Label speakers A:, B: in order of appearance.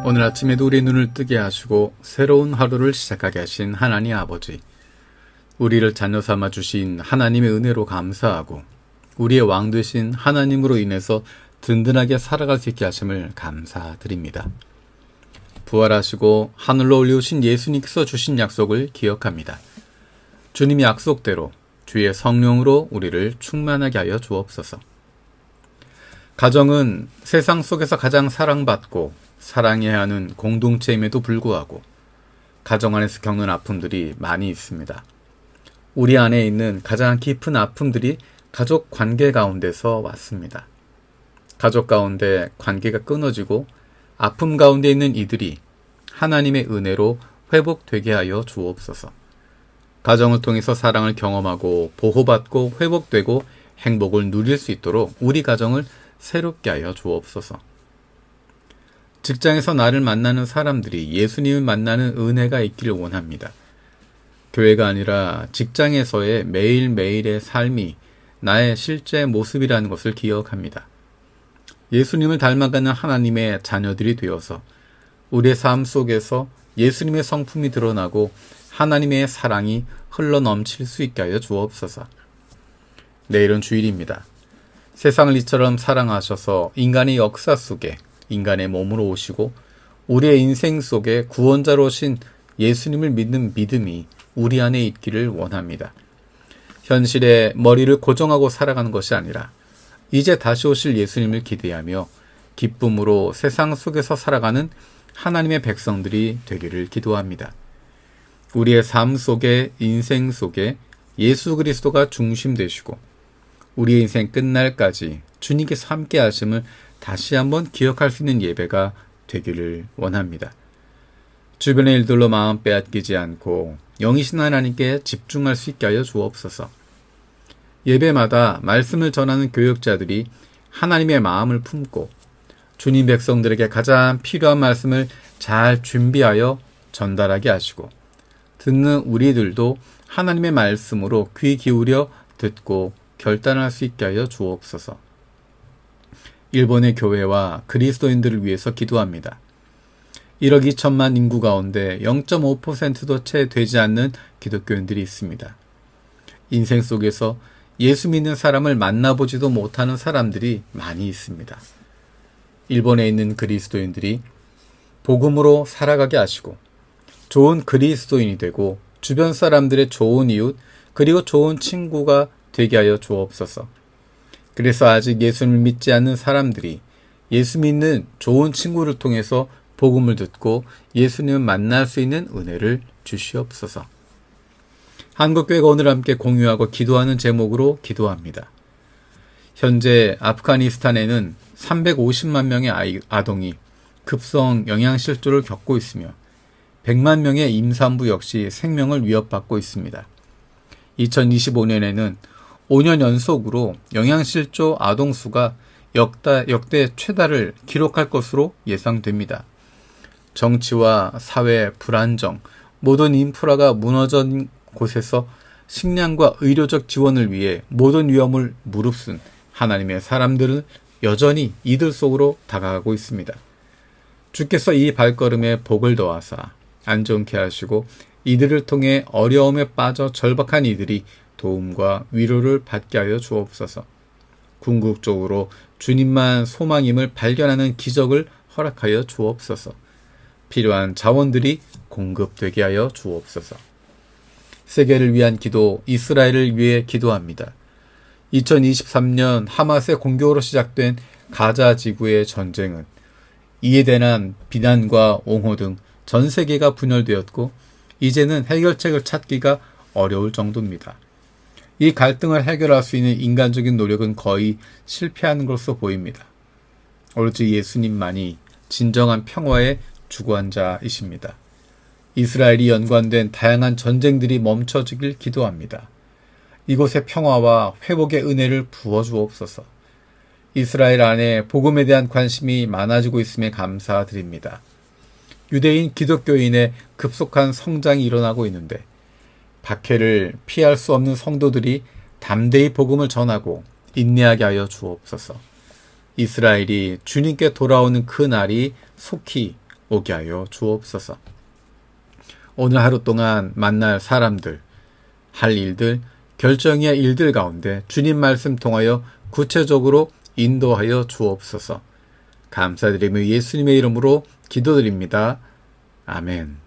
A: 오늘 아침에도 우리의 눈을 뜨게 하시고 새로운 하루를 시작하게 하신 하나님 아버지, 우리를 자녀 삼아 주신 하나님의 은혜로 감사하고 우리의 왕 되신 하나님으로 인해서 든든하게 살아갈 수 있게 하심을 감사드립니다. 부활하시고 하늘로 올려오신 예수님께서 주신 약속을 기억합니다. 주님의 약속대로 주의 성령으로 우리를 충만하게 하여 주옵소서. 가정은 세상 속에서 가장 사랑받고 사랑해야 하는 공동체임에도 불구하고 가정 안에서 겪는 아픔들이 많이 있습니다. 우리 안에 있는 가장 깊은 아픔들이 가족 관계 가운데서 왔습니다. 가족 가운데 관계가 끊어지고 아픔 가운데 있는 이들이 하나님의 은혜로 회복되게 하여 주옵소서. 가정을 통해서 사랑을 경험하고 보호받고 회복되고 행복을 누릴 수 있도록 우리 가정을 새롭게 하여 주옵소서. 직장에서 나를 만나는 사람들이 예수님을 만나는 은혜가 있기를 원합니다. 교회가 아니라 직장에서의 매일매일의 삶이 나의 실제 모습이라는 것을 기억합니다. 예수님을 닮아가는 하나님의 자녀들이 되어서 우리의 삶 속에서 예수님의 성품이 드러나고 하나님의 사랑이 흘러넘칠 수 있게 하여 주옵소서. 내일은 주일입니다. 세상을 이처럼 사랑하셔서 인간의 역사 속에 인간의 몸으로 오시고 우리의 인생 속에 구원자로 오신 예수님을 믿는 믿음이 우리 안에 있기를 원합니다. 현실에 머리를 고정하고 살아가는 것이 아니라 이제 다시 오실 예수님을 기대하며 기쁨으로 세상 속에서 살아가는 하나님의 백성들이 되기를 기도합니다. 우리의 삶 속에 인생 속에 예수 그리스도가 중심 되시고 우리의 인생 끝날까지 주님께서 함께 하심을 다시 한번 기억할 수 있는 예배가 되기를 원합니다. 주변의 일들로 마음 빼앗기지 않고 영이신 하나님께 집중할 수 있게 하여 주옵소서. 예배마다 말씀을 전하는 교역자들이 하나님의 마음을 품고 주님 백성들에게 가장 필요한 말씀을 잘 준비하여 전달하게 하시고 듣는 우리들도 하나님의 말씀으로 귀 기울여 듣고 결단할 수 있게 하여 주옵소서. 일본의 교회와 그리스도인들을 위해서 기도합니다. 1억 2천만 인구 가운데 0.5%도 채 되지 않는 기독교인들이 있습니다. 인생 속에서 예수 믿는 사람을 만나보지도 못하는 사람들이 많이 있습니다. 일본에 있는 그리스도인들이 복음으로 살아가게 하시고 좋은 그리스도인이 되고 주변 사람들의 좋은 이웃 그리고 좋은 친구가 되게 하여 주옵소서. 그래서 아직 예수님을 믿지 않는 사람들이 예수 믿는 좋은 친구를 통해서 복음을 듣고 예수님을 만날 수 있는 은혜를 주시옵소서. 한국교회가 오늘 함께 공유하고 기도하는 제목으로 기도합니다. 현재 아프가니스탄에는 350만 명의 아동이 급성 영양실조를 겪고 있으며 100만 명의 임산부 역시 생명을 위협받고 있습니다. 2025년에는 5년 연속으로 영양실조 아동수가 역대 최다를 기록할 것으로 예상됩니다. 정치와 사회 불안정, 모든 인프라가 무너진 곳에서 식량과 의료적 지원을 위해 모든 위험을 무릅쓴 하나님의 사람들은 여전히 이들 속으로 다가가고 있습니다. 주께서 이 발걸음에 복을 더하사 안전케 하시고 이들을 통해 어려움에 빠져 절박한 이들이 도움과 위로를 받게 하여 주옵소서. 궁극적으로 주님만 소망임을 발견하는 기적을 허락하여 주옵소서. 필요한 자원들이 공급되게 하여 주옵소서. 세계를 위한 기도, 이스라엘을 위해 기도합니다. 2023년 하마스의 공격으로 시작된 가자 지구의 전쟁은 이에 대한 비난과 옹호 등 전 세계가 분열되었고 이제는 해결책을 찾기가 어려울 정도입니다. 이 갈등을 해결할 수 있는 인간적인 노력은 거의 실패하는 것으로 보입니다. 오로지 예수님만이 진정한 평화의 주관자이십니다. 이스라엘이 연관된 다양한 전쟁들이 멈춰지길 기도합니다. 이곳의 평화와 회복의 은혜를 부어주옵소서. 이스라엘 안에 복음에 대한 관심이 많아지고 있음에 감사드립니다. 유대인 기독교인의 급속한 성장이 일어나고 있는데 박해를 피할 수 없는 성도들이 담대히 복음을 전하고 인내하게 하여 주옵소서. 이스라엘이 주님께 돌아오는 그 날이 속히 오게 하여 주옵소서. 오늘 하루 동안 만날 사람들, 할 일들, 결정해야 할 일들 가운데 주님 말씀 통하여 구체적으로 인도하여 주옵소서. 감사드리며 예수님의 이름으로 기도드립니다. 아멘.